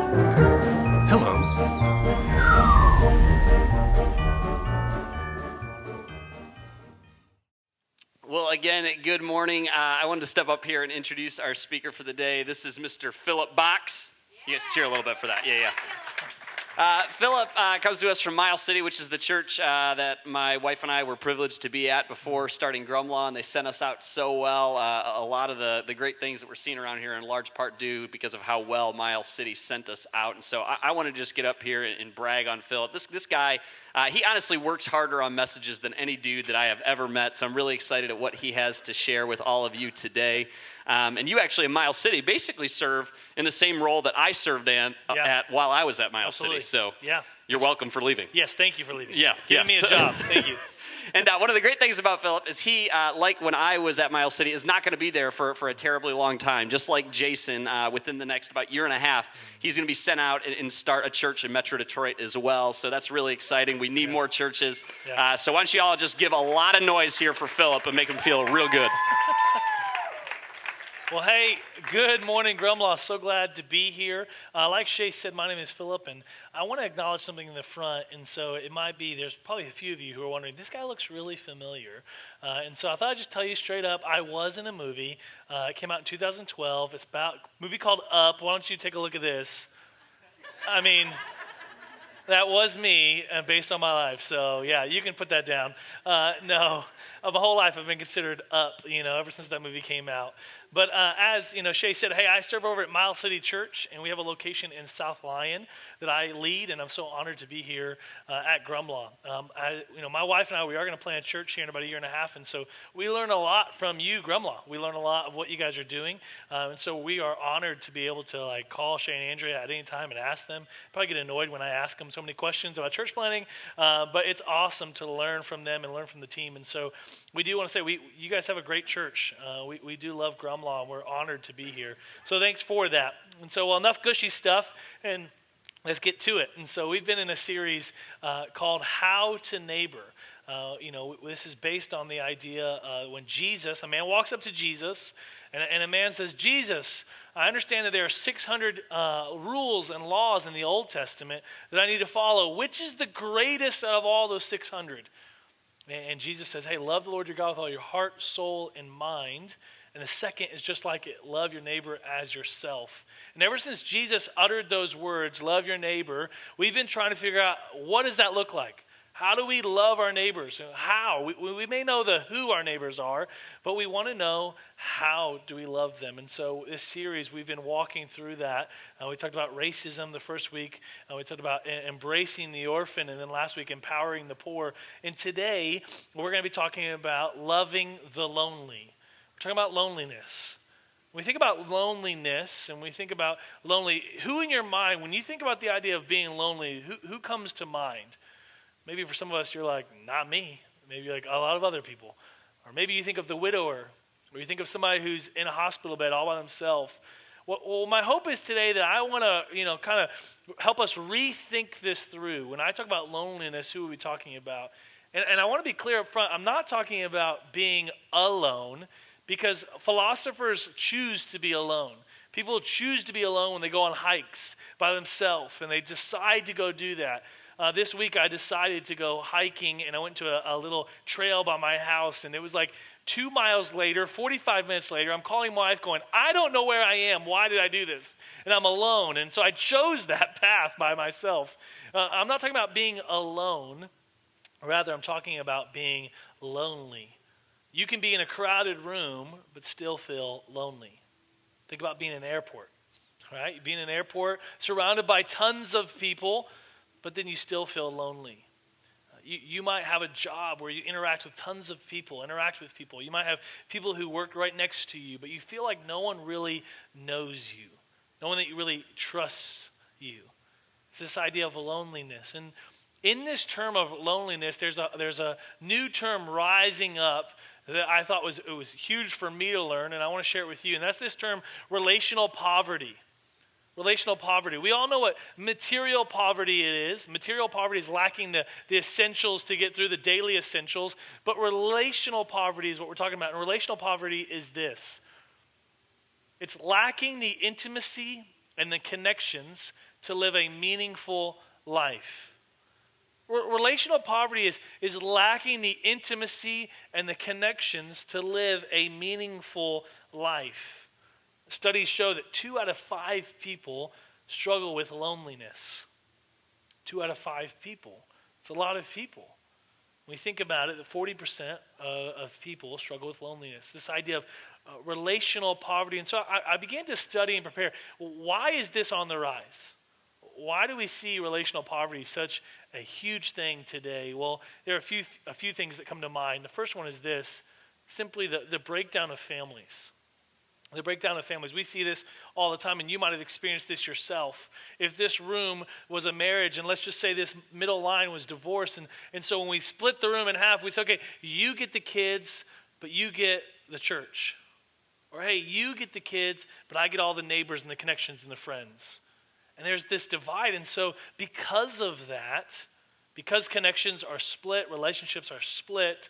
Hello. Well, again, good morning. I wanted to step up here and introduce our speaker for the day. This is Mr. Philip Box. You guys cheer a little bit for that. Yeah. Philip comes to us from Miles City, which is the church that my wife and I were privileged to be at before starting Grumlaw, and they sent us out so well. A lot of the great things that we're seeing around here in large part due because of how well Miles City sent us out. And so I want to just get up here and brag on Philip. This guy, he honestly works harder on messages than any dude that I have ever met, so I'm really excited at what he has to share with all of you today. And you actually in Miles City basically serve in the same role that I served at while I was at Miles City. So you're welcome for leaving. Yes, thank you for leaving. Yeah, Giving me a job. Thank you. And one of the great things about Philip is he, like when I was at Miles City, is not going to be there for a terribly long time. Just like Jason, within the next about year and a half, he's going to be sent out and start a church in Metro Detroit as well. So that's really exciting. We need more churches. So why don't you all just give a lot of noise here for Philip and make him feel real good. Well, hey, good morning, Grumlaw. So glad to be here. Like Shay said, my name is Philip, and I want to acknowledge something in the front. And so it might be, there's probably a few of you who are wondering, this guy looks really familiar. And so I thought I'd just tell you straight up, I was in a movie. It came out in 2012. It's about a movie called Up. Why don't you take a look at this? I mean, that was me based on my life. So, yeah, you can put that down. No, my whole life I've been considered up, ever since that movie came out. But as, Shay said, hey, I serve over at Miles City Church, and we have a location in South Lyon that I lead, and I'm so honored to be here at Grumlaw. My wife and I, we are going to plant a church here in about a year and a half, and so we learn a lot from you, Grumlaw. We learn a lot of what you guys are doing, and so we are honored to be able to call Shay and Andrea at any time and ask them. Probably get annoyed when I ask them so many questions about church planting, but it's awesome to learn from them and learn from the team, and so we do want to say, you guys have a great church. We do love Grumlaw. And we're honored to be here. So thanks for that. And so enough gushy stuff, and let's get to it. And so we've been in a series called How to Neighbor. This is based on the idea when a man walks up to Jesus, and a man says, Jesus, I understand that there are 600 rules and laws in the Old Testament that I need to follow. Which is the greatest of all those 600? And Jesus says, hey, love the Lord your God with all your heart, soul, and mind. And the second is just like it, love your neighbor as yourself. And ever since Jesus uttered those words, love your neighbor, we've been trying to figure out, what does that look like? How do we love our neighbors? How? We may know who our neighbors are, but we want to know how do we love them. And so this series, we've been walking through that. We talked about racism the first week. We talked about embracing the orphan, and then last week, empowering the poor. And today, we're going to be talking about loving the lonely. We're talking about loneliness. When we think about loneliness and we think about lonely, who in your mind, when you think about the idea of being lonely, who comes to mind? Maybe for some of us, you're like, not me. Maybe like a lot of other people. Or maybe you think of the widower, or you think of somebody who's in a hospital bed all by themselves. Well, my hope is today that I want to, kind of help us rethink this through. When I talk about loneliness, who are we talking about? And I want to be clear up front, I'm not talking about being alone, because philosophers choose to be alone. People choose to be alone when they go on hikes by themselves, and they decide to go do that. This week I decided to go hiking, and I went to a little trail by my house, and it was like 2 miles later, 45 minutes later, I'm calling my wife going, I don't know where I am. Why did I do this? And I'm alone, and so I chose that path by myself. I'm not talking about being alone. Rather, I'm talking about being lonely. You can be in a crowded room, but still feel lonely. Think about being in an airport, right? Being in an airport, surrounded by tons of people, but then you still feel lonely. You might have a job where you interact with tons of people, You might have people who work right next to you, but you feel like no one really knows you. No one that you really trusts you. It's this idea of loneliness. And in this term of loneliness, there's a new term rising up that I thought was huge for me to learn, and I want to share it with you. And that's this term, relational poverty. Relational poverty. We all know what material poverty it is. Material poverty is lacking the essentials to get through the daily essentials. But relational poverty is what we're talking about. And relational poverty is this. It's lacking the intimacy and the connections to live a meaningful life. Relational poverty is lacking the intimacy and the connections to live a meaningful life. Studies show that 2 out of 5 people struggle with loneliness. 2 out of 5 people. It's a lot of people. When we think about it, that 40% of people struggle with loneliness. This idea of relational poverty. And so I began to study and prepare. Why is this on the rise? Why do we see relational poverty such a huge thing today? Well, there are a few things that come to mind. The first one is this, simply the breakdown of families. The breakdown of families. We see this all the time, and you might have experienced this yourself. If this room was a marriage, and let's just say this middle line was divorce, and so when we split the room in half, we say, okay, you get the kids, but you get the church. Or, hey, you get the kids, but I get all the neighbors and the connections and the friends. And there's this divide, and so because of that, because connections are split, relationships are split,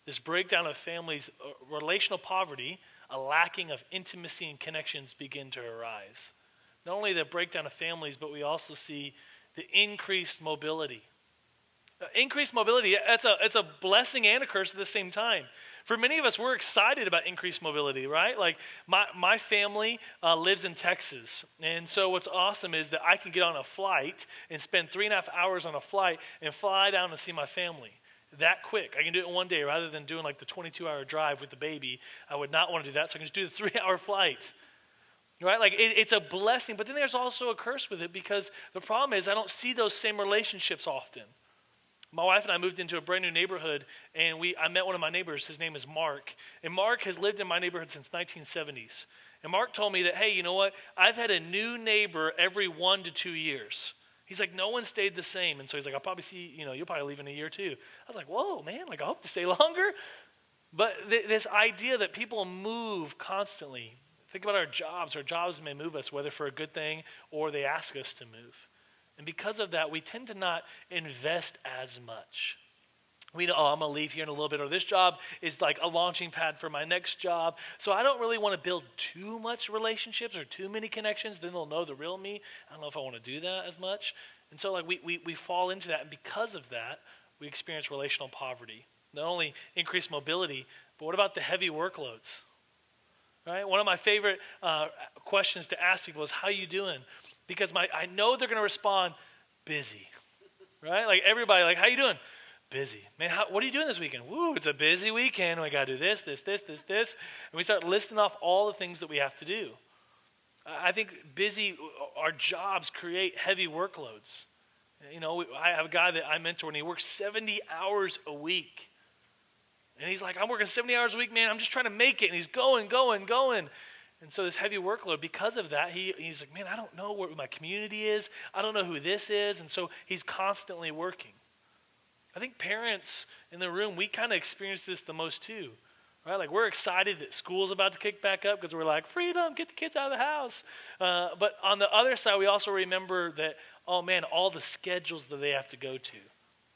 this breakdown of families, relational poverty, a lacking of intimacy and connections begin to arise. Not only the breakdown of families, but we also see the increased mobility. Increased mobility, it's a blessing and a curse at the same time. For many of us, we're excited about increased mobility, right? Like my family lives in Texas. And so what's awesome is that I can get on a flight and spend 3.5 hours on a flight and fly down and see my family. That quick. I can do it in one day rather than doing like the 22-hour drive with the baby. I would not want to do that, so I can just do the 3-hour flight. Right? Like it's a blessing, but then there's also a curse with it because the problem is I don't see those same relationships often. My wife and I moved into a brand new neighborhood, and I met one of my neighbors. His name is Mark. And Mark has lived in my neighborhood since 1970s. And Mark told me that, hey, you know what? I've had a new neighbor every 1 to 2 years. He's like, no one stayed the same. And so he's like, I'll probably see, you'll probably leave in a year too. I was like, whoa, man, like I hope to stay longer. But this idea that people move constantly. Think about our jobs may move us, whether for a good thing or they ask us to move. And because of that, we tend to not invest as much. We know, I'm going to leave here in a little bit, or this job is like a launching pad for my next job. So I don't really want to build too much relationships or too many connections. Then they'll know the real me. I don't know if I want to do that as much. And so like we fall into that. And because of that, we experience relational poverty. Not only increased mobility, but what about the heavy workloads? Right? One of my favorite questions to ask people is, how you doing? Because I know they're going to respond, busy. Right? Like everybody, like, how you doing? Busy. Man, what are you doing this weekend? Woo, it's a busy weekend. We got to do this. And we start listing off all the things that we have to do. I think our jobs create heavy workloads. I have a guy that I mentor, and he works 70 hours a week. And he's like, I'm working 70 hours a week, man. I'm just trying to make it. And he's going. And so this heavy workload, because of that, he's like, man, I don't know where my community is. I don't know who this is. And so he's constantly working. I think parents in the room, we kind of experience this the most too, right? Like we're excited that school's about to kick back up because we're like, freedom, get the kids out of the house. But on the other side, we also remember that, oh man, all the schedules that they have to go to.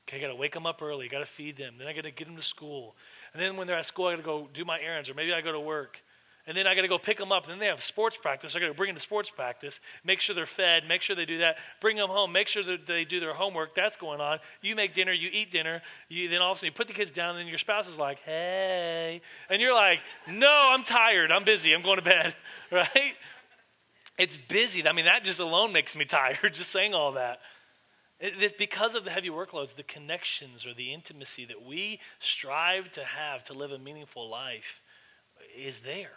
Okay, I got to wake them up early, got to feed them. Then I got to get them to school. And then when they're at school, I got to go do my errands, or maybe I go to work. And then I got to go pick them up. And then they have sports practice. I got to bring them to sports practice, make sure they're fed, make sure they do that, bring them home, make sure that they do their homework. That's going on. You make dinner, you eat dinner. Then all of a sudden you put the kids down, and then your spouse is like, hey. And you're like, no, I'm tired. I'm busy. I'm going to bed. Right? It's busy. I mean, that just alone makes me tired, just saying all that. It's because of the heavy workloads, the connections or the intimacy that we strive to have to live a meaningful life is there.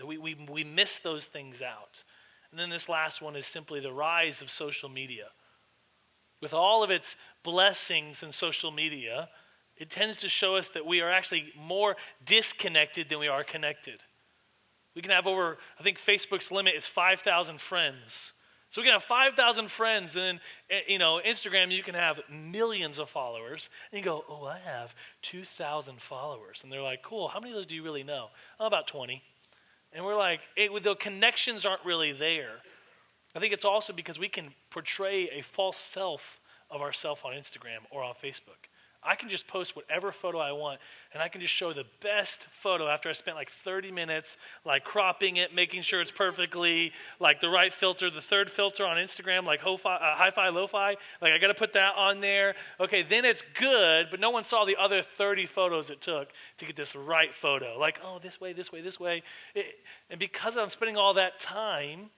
We miss those things out. And then this last one is simply the rise of social media. With all of its blessings in social media, it tends to show us that we are actually more disconnected than we are connected. We can have over, I think Facebook's limit is 5,000 friends. So we can have 5,000 friends, and then, Instagram, you can have millions of followers. And you go, oh, I have 2,000 followers. And they're like, cool, how many of those do you really know? Oh, about 20. And we're like, the connections aren't really there. I think it's also because we can portray a false self of ourselves on Instagram or on Facebook. I can just post whatever photo I want, and I can just show the best photo after I spent like 30 minutes, like cropping it, making sure it's perfectly, like the right filter, the third filter on Instagram, like hi-fi, lo-fi, like I got to put that on there. Okay, then it's good, but no one saw the other 30 photos it took to get this right photo. Like, oh, this way, this way, this way. And because I'm spending all that time,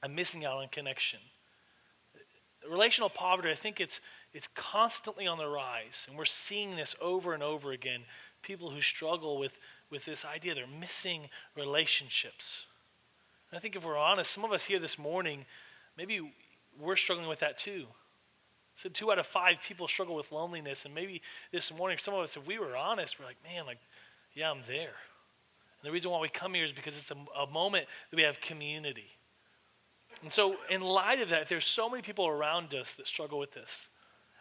I'm missing out on connection. Relational poverty, I think it's constantly on the rise, and we're seeing this over and over again. People who struggle with this idea they're missing relationships. And I think if we're honest, some of us here this morning, maybe we're struggling with that too. So 2 out of 5 people struggle with loneliness, and maybe this morning, some of us, if we were honest, we're like, man, like, yeah, I'm there. And the reason why we come here is because it's a moment that we have community. And so in light of that, there's so many people around us that struggle with this.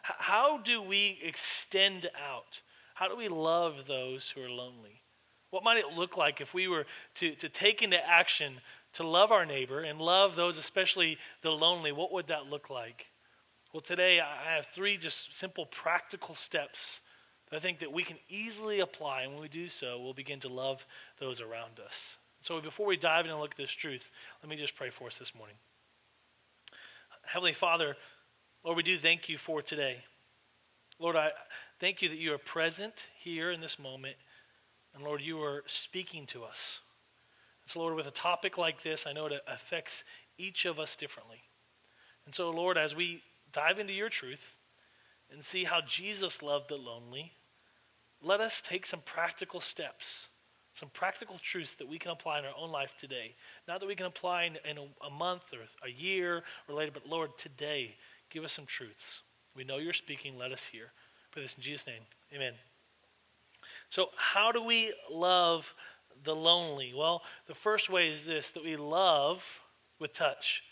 How do we extend out? How do we love those who are lonely? What might it look like if we were to take into action to love our neighbor and love those, especially the lonely? What would that look like? Well, today I have 3 just simple practical steps that I think that we can easily apply. And when we do so, we'll begin to love those around us. So before we dive in and look at this truth, let me just pray for us this morning. Heavenly Father, Lord, we do thank you for today. Lord, I thank you that you are present here in this moment. And Lord, you are speaking to us. And so Lord, with a topic like this, I know it affects each of us differently. And so Lord, as we dive into your truth and see how Jesus loved the lonely, let us take some practical steps, some practical truths that we can apply in our own life today. Not that we can apply in a month or a year or later, but Lord, today, give us some truths. We know you're speaking, let us hear. Pray this in Jesus' name, amen. So how do we love the lonely? Well, the first way is this, that we love with touch.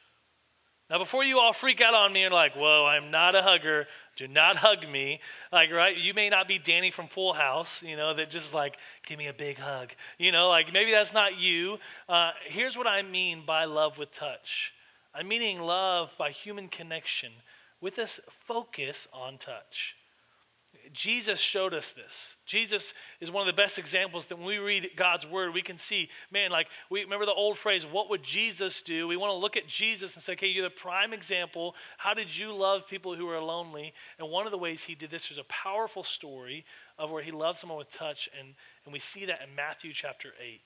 Now, before you all freak out on me and like, whoa, I'm not a hugger. Do not hug me. Like, right? You may not be Danny from Full House, that just like, give me a big hug. Like maybe that's not you. Here's what I mean by love with touch. I'm meaning love by human connection with this focus on touch. Jesus showed us this. Jesus is one of the best examples that when we read God's word, we can see, man, like we remember the old phrase, what would Jesus do? We want to look at Jesus and say, okay, you're the prime example. How did you love people who are lonely? And one of the ways he did this, there's a powerful story of where he loved someone with touch. And we see that in Matthew chapter 8.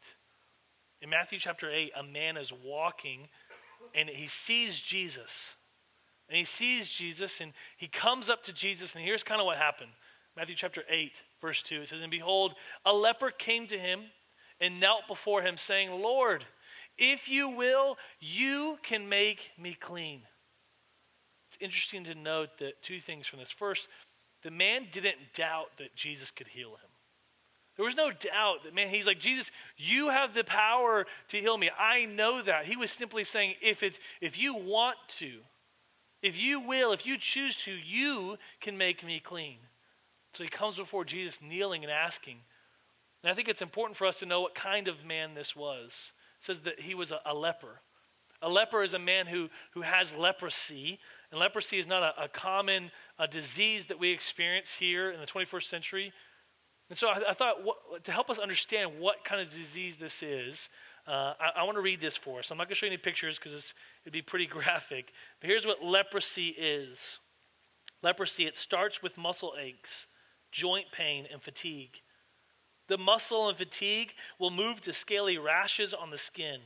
In Matthew chapter 8, a man is walking and he sees Jesus. And he sees Jesus and he comes up to Jesus, and here's kind of what happened. Matthew chapter 8, verse 2, it says, and behold, a leper came to him and knelt before him, saying, Lord, if you will, you can make me clean. It's interesting to note that 2 things from this. First, the man didn't doubt that Jesus could heal him. There was no doubt that, man, he's like, Jesus, you have the power to heal me. I know that. He was simply saying, if you want to, if you will, if you choose to, you can make me clean. So he comes before Jesus kneeling and asking. And I think it's important for us to know what kind of man this was. It says that he was a leper. A leper is a man who has leprosy. And leprosy is not a common disease that we experience here in the 21st century. And so I thought, to help us understand what kind of disease this is, I want to read this for us. I'm not going to show you any pictures because it'd be pretty graphic. But here's what leprosy is. Leprosy, it starts with muscle aches, joint pain, and fatigue. The muscle and fatigue will move to scaly rashes on the skin,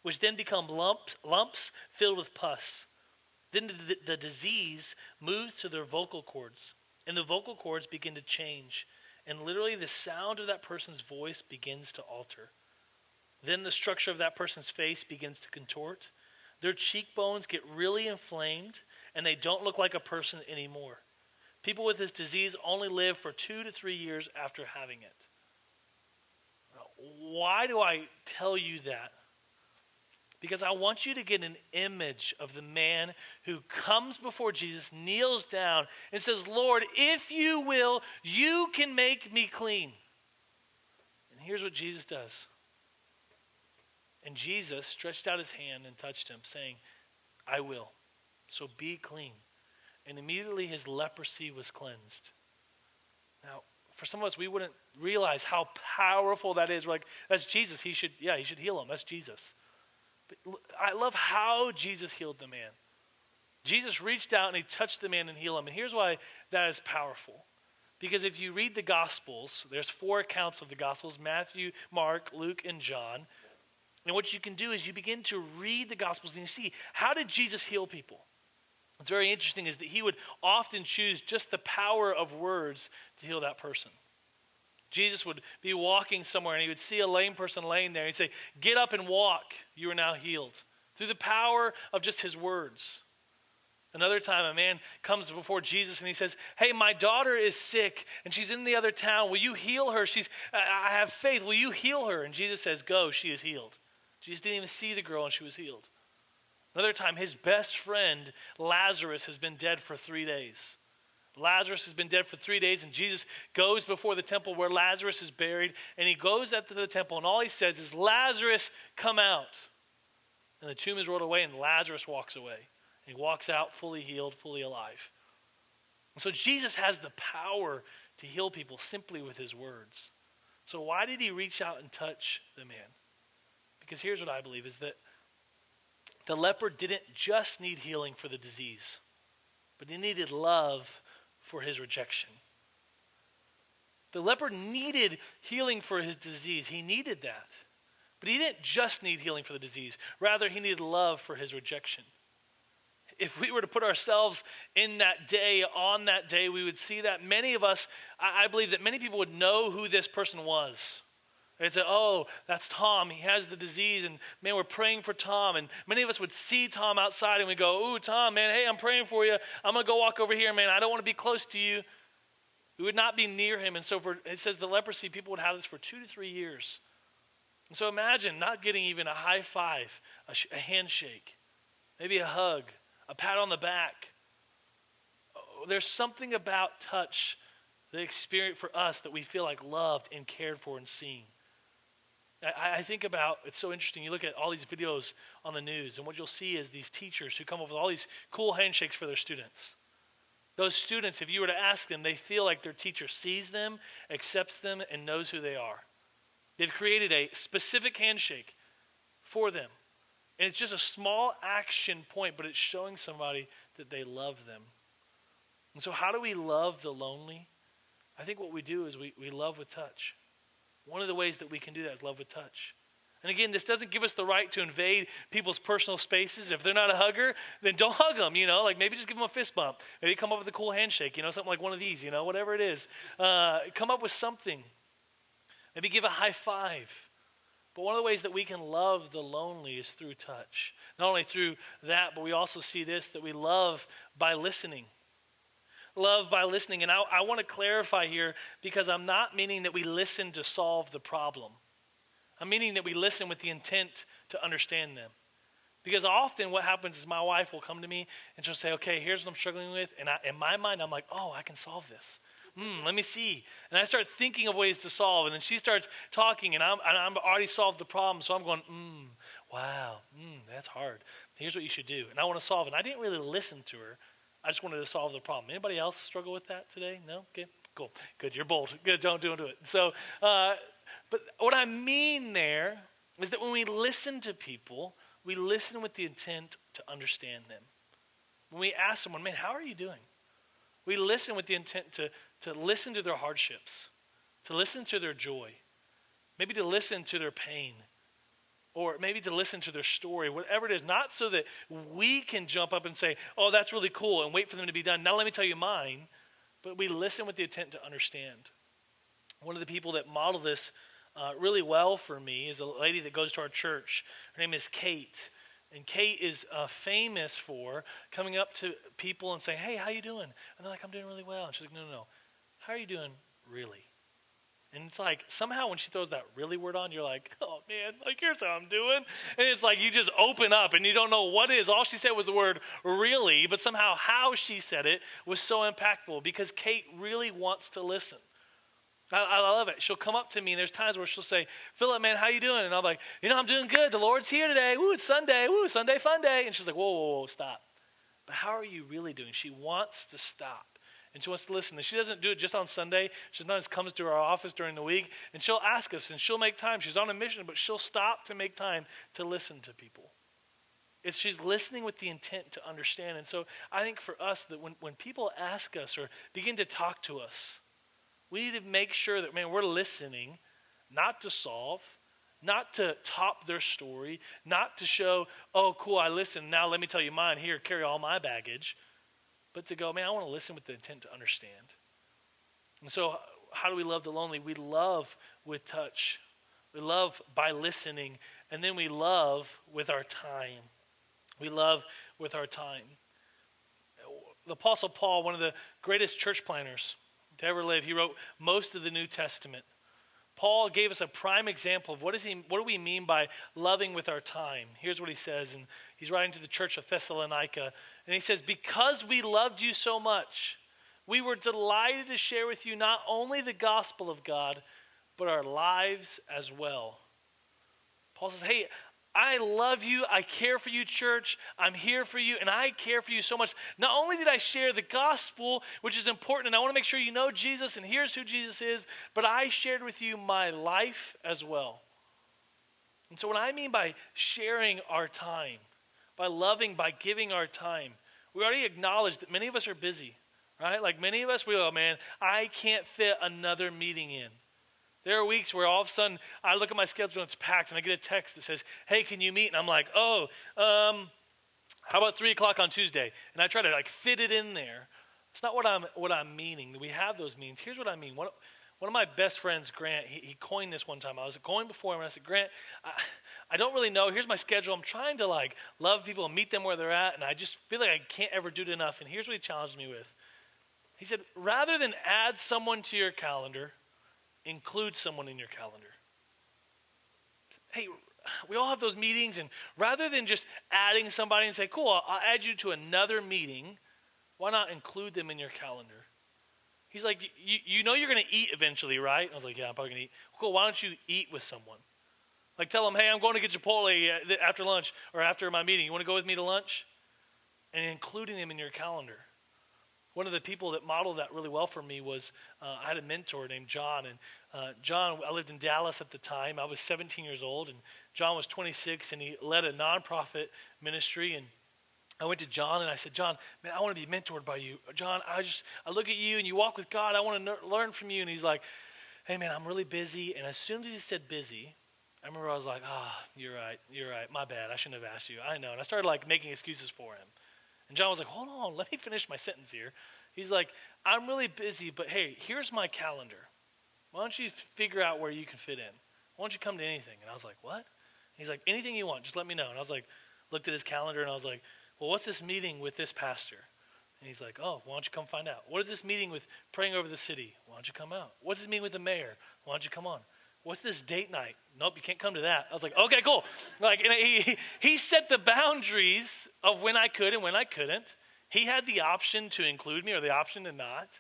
which then become lumps filled with pus. Then the disease moves to their vocal cords, and the vocal cords begin to change, and literally the sound of that person's voice begins to alter. Then the structure of that person's face begins to contort. Their cheekbones get really inflamed, and they don't look like a person anymore. People with this disease only live for 2 to 3 years after having it. Why do I tell you that? Because I want you to get an image of the man who comes before Jesus, kneels down, and says, Lord, if you will, you can make me clean. And here's what Jesus does. And Jesus stretched out his hand and touched him, saying, I will, so be clean. And immediately his leprosy was cleansed. Now, for some of us, we wouldn't realize how powerful that is. We're like, that's Jesus. He should heal him. That's Jesus. But I love how Jesus healed the man. Jesus reached out and he touched the man and healed him. And here's why that is powerful. Because if you read the Gospels, there's 4 accounts of the Gospels: Matthew, Mark, Luke, and John. And what you can do is you begin to read the Gospels and you see, how did Jesus heal people? What's very interesting is that he would often choose just the power of words to heal that person. Jesus would be walking somewhere and he would see a lame person laying there. He'd say, "Get up and walk. You are now healed." Through the power of just his words. Another time, a man comes before Jesus and he says, "Hey, my daughter is sick and she's in the other town. Will you heal her? I have faith. Will you heal her?" And Jesus says, "Go, she is healed." Jesus didn't even see the girl and she was healed. Another time, his best friend, Lazarus, has been dead for 3 days. Lazarus has been dead for 3 days, and Jesus goes before the temple where Lazarus is buried, and he goes up to the temple, and all he says is, "Lazarus, come out." And the tomb is rolled away, and Lazarus walks away. And he walks out fully healed, fully alive. And so Jesus has the power to heal people simply with his words. So why did he reach out and touch the man? Because here's what I believe, is that the leper didn't just need healing for the disease, but he needed love for his rejection. The leper needed healing for his disease. He needed that. But he didn't just need healing for the disease. Rather, he needed love for his rejection. If we were to put ourselves in that day, on that day, we would see that many of us, I believe that many people would know who this person was. They'd say, "Oh, that's Tom. He has the disease, and man, we're praying for Tom." And many of us would see Tom outside, and we go, "Ooh, Tom, man, hey, I'm praying for you. I'm going to go walk over here, man. I don't want to be close to you." We would not be near him. And so it says the leprosy, people would have this for 2 to 3 years. And so imagine not getting even a high five, a handshake, maybe a hug, a pat on the back. Oh, there's something about touch, the experience for us, that we feel like loved and cared for and seen. I think about, it's so interesting, you look at all these videos on the news, and what you'll see is these teachers who come up with all these cool handshakes for their students. Those students, if you were to ask them, they feel like their teacher sees them, accepts them, and knows who they are. They've created a specific handshake for them. And it's just a small action point, but it's showing somebody that they love them. And so how do we love the lonely? I think what we do is we love with touch. One of the ways that we can do that is love with touch. And again, this doesn't give us the right to invade people's personal spaces. If they're not a hugger, then don't hug them, like maybe just give them a fist bump. Maybe come up with a cool handshake, something like one of these, whatever it is. Come up with something. Maybe give a high five. But one of the ways that we can love the lonely is through touch. Not only through that, but we also see this, that we love by listening. Love by listening. And I want to clarify here, because I'm not meaning that we listen to solve the problem. I'm meaning that we listen with the intent to understand them. Because often what happens is my wife will come to me and she'll say, "Okay, here's what I'm struggling with." And in my mind, I'm like, "Oh, I can solve this. Let me see." And I start thinking of ways to solve. And then she starts talking, and I'm already solved the problem. So I'm going, wow, that's hard. Here's what you should do. And I want to solve it. And I didn't really listen to her. I just wanted to solve the problem. Anybody else struggle with that today? No? Okay, cool. Good, you're bold. Good, don't do it. So, but what I mean there is that when we listen to people, we listen with the intent to understand them. When we ask someone, "Man, how are you doing?" We listen with the intent to listen to their hardships, to listen to their joy, maybe to listen to their pain, or maybe to listen to their story, whatever it is, not so that we can jump up and say, "Oh, that's really cool," and wait for them to be done. Now let me tell you mine, but we listen with the intent to understand. One of the people that model this really well for me is a lady that goes to our church. Her name is Kate. And Kate is famous for coming up to people and saying, "Hey, how you doing?" And they're like, "I'm doing really well." And she's like, No. How are you doing really? And it's like, somehow when she throws that "really" word on, you're like, "Oh man, here's how I'm doing." And it's like you just open up and you don't know what it is. All she said was the word "really," but somehow how she said it was so impactful, because Kate really wants to listen. I love it. She'll come up to me, and there's times where she'll say, "Philip, man, how you doing?" And I'm like, "I'm doing good. The Lord's here today. Woo, it's Sunday. Woo, Sunday fun day." And she's like, whoa, stop. But how are you really doing? She wants to stop and she wants to listen. And she doesn't do it just on Sunday. She sometimes comes to our office during the week, and she'll ask us, and she'll make time. She's on a mission, but she'll stop to make time to listen to people. She's listening with the intent to understand. And so I think for us that when people ask us or begin to talk to us, we need to make sure that, man, we're listening, not to solve, not to top their story, not to show, oh, cool, I listened, now let me tell you mine, here, carry all my baggage, but to go, man, I want to listen with the intent to understand. And so how do we love the lonely? We love with touch. We love by listening, and then we love with our time. We love with our time. The Apostle Paul, one of the greatest church planners to ever live, he wrote most of the New Testament. Paul gave us a prime example of what do we mean by loving with our time. Here's what he says, and he's writing to the church of Thessalonica, and he says, because we loved you so much, we were delighted to share with you not only the gospel of God, but our lives as well. Paul says, hey, I love you, I care for you, church, I'm here for you, and I care for you so much. Not only did I share the gospel, which is important, and I want to make sure you know Jesus, and here's who Jesus is, but I shared with you my life as well. And so what I mean by sharing our time, by loving, by giving our time, we already acknowledged that many of us are busy, right? Like many of us, we go, man, I can't fit another meeting in. There are weeks where all of a sudden I look at my schedule and it's packed and I get a text that says, hey, can you meet? And I'm like, how about 3 o'clock on Tuesday? And I try to fit it in there. It's not what I'm meaning. We have those means. Here's what I mean. One of my best friends, Grant, he coined this one time. I was going before him and I said, Grant, I don't really know. Here's my schedule. I'm trying to love people and meet them where they're at, and I just feel like I can't ever do it enough. And here's what he challenged me with. He said, rather than add someone to your calendar, include someone in your calendar. Hey, we all have those meetings, and rather than just adding somebody and say, cool, I'll add you to another meeting, why not include them in your calendar? He's like, you know you're going to eat eventually, right? I was like, yeah, I'm probably going to eat. Cool, why don't you eat with someone? Tell them, hey, I'm going to get Chipotle after lunch or after my meeting. You want to go with me to lunch? And including them in your calendar. One of the people that modeled that really well for me was, I had a mentor named John. And John, I lived in Dallas at the time. I was 17 years old, and John was 26, and he led a nonprofit ministry. And I went to John, and I said, John, man, I want to be mentored by you. John, I look at you, and you walk with God. I want to learn from you. And he's like, hey, man, I'm really busy. And as soon as he said busy, I remember I was like, you're right. My bad. I shouldn't have asked you. I know. And I started making excuses for him. And John was like, hold on, let me finish my sentence here. He's like, I'm really busy, but hey, here's my calendar. Why don't you figure out where you can fit in? Why don't you come to anything? And I was like, what? He's like, anything you want, just let me know. And I was like, looked at his calendar and I was like, well, what's this meeting with this pastor? And he's like, oh, why don't you come find out? What is this meeting with praying over the city? Why don't you come out? What's this meeting with the mayor? Why don't you come on? What's this date night? Nope, you can't come to that. I was like, okay, cool. And he set the boundaries of when I could and when I couldn't. He had the option to include me or the option to not.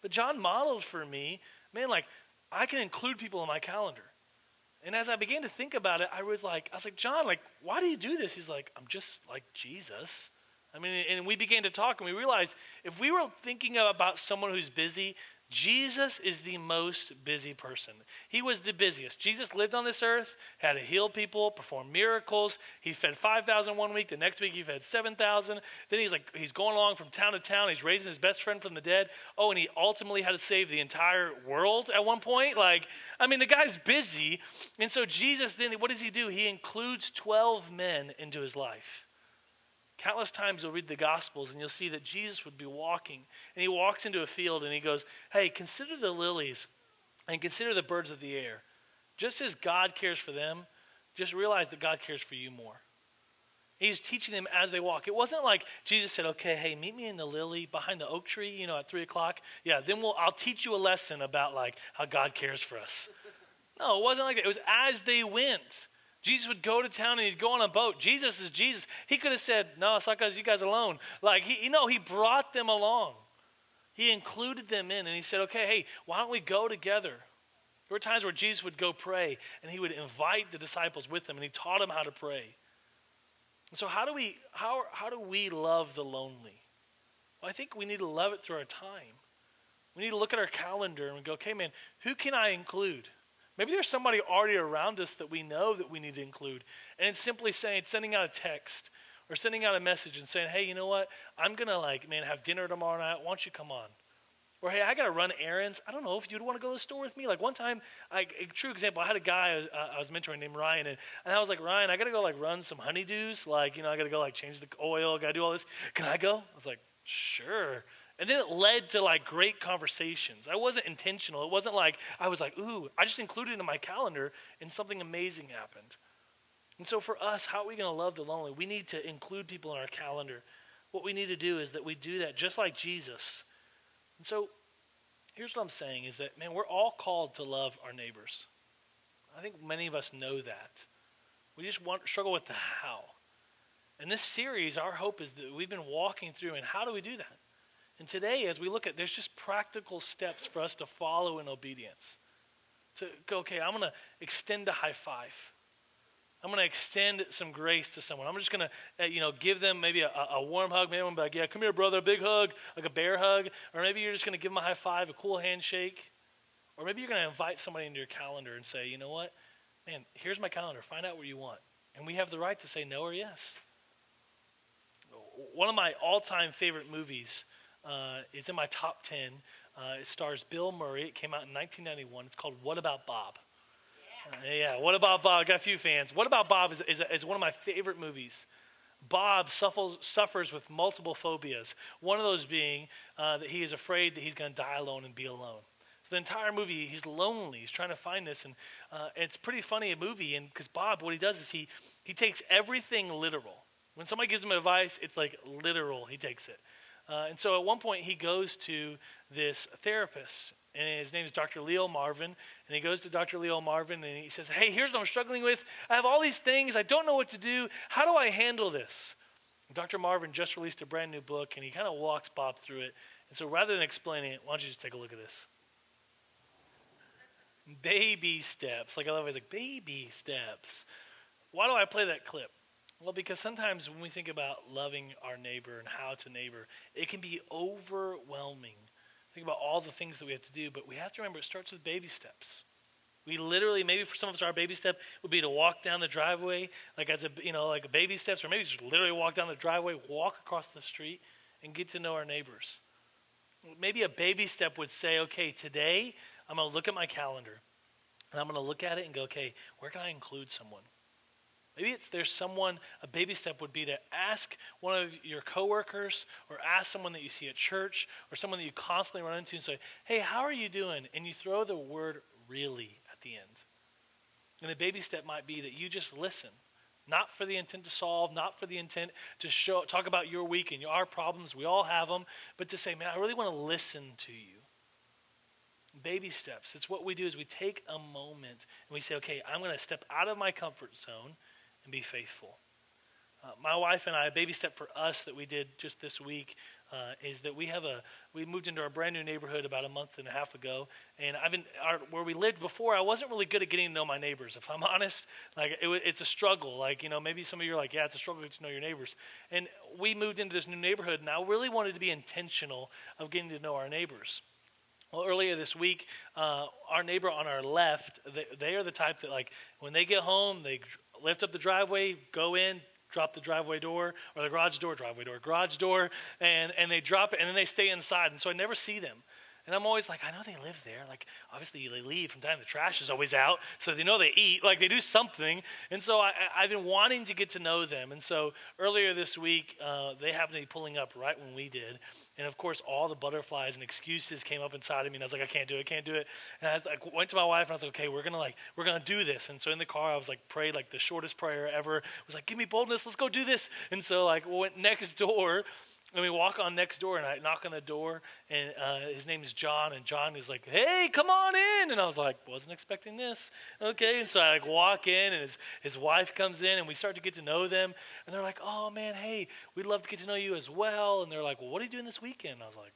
But John modeled for me, man, I can include people in my calendar. And as I began to think about it, I was like, John, why do you do this? He's like, I'm just like Jesus. And we began to talk, and we realized if we were thinking about someone who's busy, Jesus is the most busy person. He was the busiest. Jesus lived on this earth, had to heal people, perform miracles. He fed 5,000 one week. The next week he fed 7,000. Then he's going along from town to town. He's raising his best friend from the dead. Oh, and he ultimately had to save the entire world at one point. The guy's busy. And so Jesus, then what does he do? He includes 12 men into his life. Countless times you'll read the Gospels and you'll see that Jesus would be walking, and he walks into a field and he goes, hey, consider the lilies and consider the birds of the air. Just as God cares for them, just realize that God cares for you more. He's teaching them as they walk. It wasn't like Jesus said, okay, hey, meet me in the lily behind the oak tree, at 3 o'clock. Yeah, then I'll teach you a lesson about how God cares for us. No, it wasn't like that. It was as they went. Jesus would go to town and he'd go on a boat. Jesus is Jesus. He could have said, no, it's not because you guys alone. He brought them along. He included them in, and he said, okay, hey, why don't we go together? There were times where Jesus would go pray, and he would invite the disciples with him, and he taught them how to pray. And so how do we love the lonely? Well, I think we need to love it through our time. We need to look at our calendar and go, okay, man, who can I include? Maybe there's somebody already around us that we know that we need to include. And it's simply sending out a text or sending out a message and saying, hey, you know what? I'm going to have dinner tomorrow night. Why don't you come on? Or, hey, I got to run errands. I don't know if you'd want to go to the store with me. Like one time, a true example, I had a guy I was mentoring named Ryan. And I was like, Ryan, I got to go run some honeydews. I got to go change the oil. Got to do all this. Can I go? I was like, sure. And then it led to great conversations. I wasn't intentional. It wasn't I was ooh, I just included it in my calendar and something amazing happened. And so for us, how are we going to love the lonely? We need to include people in our calendar. What we need to do is that we do that just like Jesus. And so here's what I'm saying is that, man, we're all called to love our neighbors. I think many of us know that. We just struggle with the how. In this series, our hope is that we've been walking through, and how do we do that? And today, as we look at, there's just practical steps for us to follow in obedience. To go, okay, I'm going to extend a high five. I'm going to extend some grace to someone. I'm just going to, give them maybe a warm hug. Maybe I'm going to be like, yeah, come here, brother, a big hug, like a bear hug. Or maybe you're just going to give them a high five, a cool handshake. Or maybe you're going to invite somebody into your calendar and say, you know what, man, here's my calendar. Find out what you want. And we have the right to say no or yes. One of my all-time favorite movies is in my top 10. It stars Bill Murray. It came out in 1991. It's called What About Bob? Yeah, What About Bob? I got a few fans. What About Bob is one of my favorite movies. Bob suffers with multiple phobias. One of those being that he is afraid that he's going to die alone and be alone. So the entire movie, he's lonely. He's trying to find this. And it's pretty funny, a movie. And because Bob, what he does is he takes everything literal. When somebody gives him advice, it's literal. He takes it. And so at one point, he goes to this therapist. And his name is Dr. Leo Marvin. And he goes to Dr. Leo Marvin and he says, hey, here's what I'm struggling with. I have all these things. I don't know what to do. How do I handle this? And Dr. Marvin just released a brand new book and he kind of walks Bob through it. And so rather than explaining it, why don't you just take a look at this? Baby steps. I love it. It's baby steps. Why do I play that clip? Well, because sometimes when we think about loving our neighbor and how to neighbor, it can be overwhelming. Think about all the things that we have to do, but we have to remember it starts with baby steps. We literally, maybe for some of us, our baby step would be to walk down the driveway, like a baby steps, or maybe just literally walk down the driveway, walk across the street, and get to know our neighbors. Maybe a baby step would say, okay, today I'm going to look at my calendar, and I'm going to look at it and go, okay, where can I include someone? Maybe there's someone, a baby step would be to ask one of your coworkers or ask someone that you see at church or someone that you constantly run into and say, hey, how are you doing? And you throw the word really at the end. And the baby step might be that you just listen, not for the intent to solve, not for the intent to talk about your week and our problems. We all have them, but to say, man, I really want to listen to you. Baby steps. It's what we do is we take a moment and we say, okay, I'm going to step out of my comfort zone and be faithful. My wife and I, a baby step for us that we did just this week is that we moved into our brand new neighborhood about a month and a half ago, and where we lived before, I wasn't really good at getting to know my neighbors. If I'm honest, it's a struggle. Maybe some of you are like, yeah, it's a struggle to know your neighbors. And we moved into this new neighborhood, and I really wanted to be intentional of getting to know our neighbors. Well, earlier this week, our neighbor on our left, they are the type that when they get home, they lift up the driveway, go in, drop the driveway door, or the garage door, and they drop it, and then they stay inside. And so I never see them. And I'm always like, I know they live there. Obviously they leave from time. The trash is always out. So they know they eat. They do something. And so I've been wanting to get to know them. And so earlier this week, they happened to be pulling up right when we did. And of course, all the butterflies and excuses came up inside of me. And I was like, I can't do it. And I went to my wife and I was like, okay, we're gonna do this. And so in the car, I was prayed the shortest prayer ever. I was like, give me boldness. Let's go do this. And so we went next door. And we walk on next door, and I knock on the door, and his name is John, and John is like, hey, come on in. And I was like, wasn't expecting this. Okay, and so I walk in, and his wife comes in, and we start to get to know them. And they're like, oh, man, hey, we'd love to get to know you as well. And they're like, well, what are you doing this weekend? And I was like,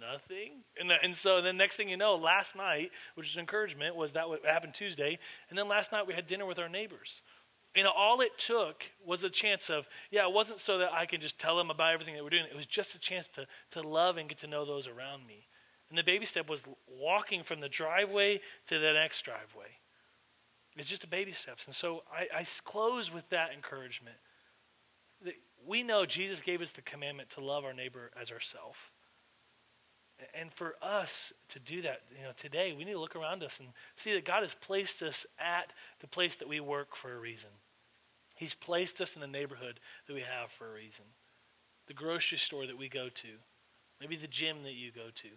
nothing. And so then next thing you know, last night, which is encouragement, was that what happened Tuesday. And then last night we had dinner with our neighbors. All it took was a chance of, it wasn't so that I can just tell them about everything that we're doing. It was just a chance to love and get to know those around me. And the baby step was walking from the driveway to the next driveway. It's just a baby steps. And so I close with that encouragement. That we know Jesus gave us the commandment to love our neighbor as ourselves. And for us to do that, today we need to look around us and see that God has placed us at the place that we work for a reason. He's placed us in the neighborhood that we have for a reason. The grocery store that we go to, maybe the gym that you go to.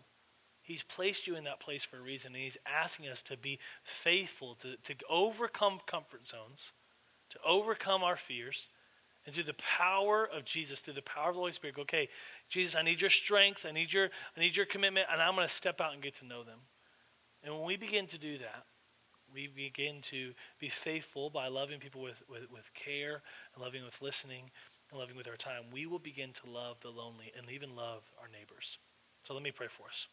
He's placed you in that place for a reason, and he's asking us to be faithful, to overcome comfort zones, to overcome our fears, and through the power of Jesus, through the power of the Holy Spirit, go, okay, Jesus, I need your strength, I need your commitment, and I'm going to step out and get to know them. And when we begin to do that, we begin to be faithful by loving people with care, and loving with listening, and loving with our time. We will begin to love the lonely and even love our neighbors. So let me pray for us.